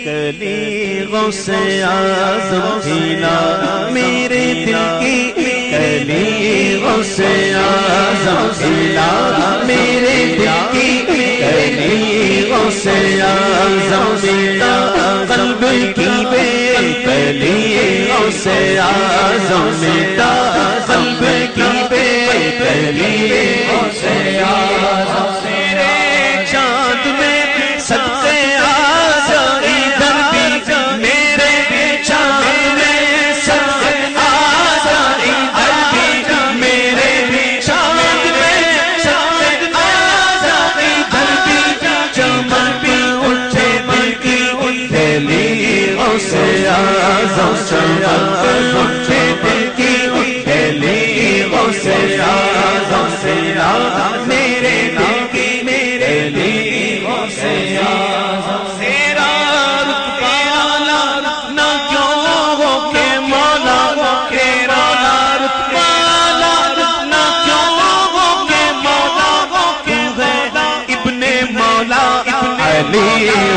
کلی غوث اعظم ہلا میرے دل کی کلی غوث اعظم ہلا میرے دل کی کلی غوث اعظم ہلا قلب کی بے کلی غوث اعظم ہلا قلب کی بے کلی غوث اعظم میرے چاند میں صدقے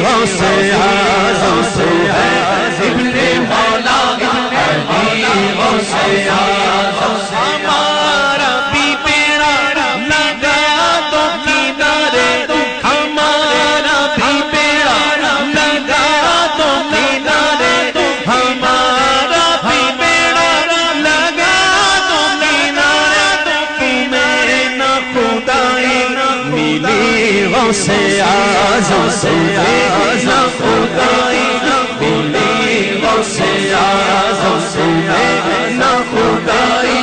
غوث اعظم سے ہے ابن مولا علی غوث اعظم ہمارا بھی بیڑا لگا تو کنارے ہمارا بھی بیڑا لگا تو کنارے ہمارا بھی بیڑا لگا تو کنارے تمہیں نہ خدائی ملی غوث اعظم سے نہ خدائی ملی غوث اعظم سے نہ خدائی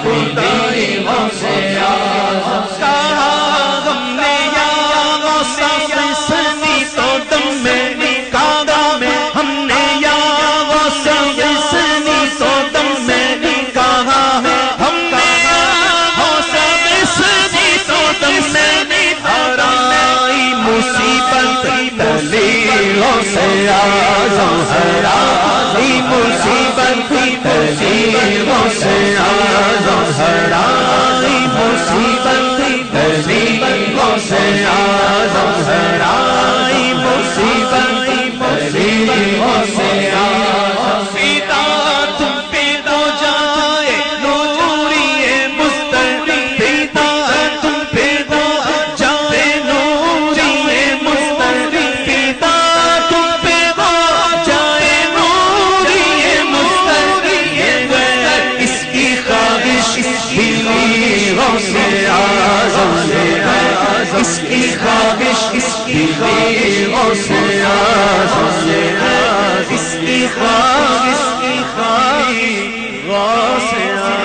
ملی غوث اعظم کہا ہم نے یا غوث حسنی تو دم میں کعبہ میں ہم نے یا غوث حسنی تو دم میں کہا ہم نے یا غوث حسنی تو دم میں مصیبت تلی غوث اعظم ہرائی مصیبت تلی غوث اعظم ہرائی مصیبت تلی غوث اعظم ہرائی مصیبت تلی غوث اعظم فدا تم پہ تو جائے نوری مستقیم فدا تم پہ تو جائے نوری اس کی خواہش اس کی غوث اعظم اس کی خواہش غوث اعظم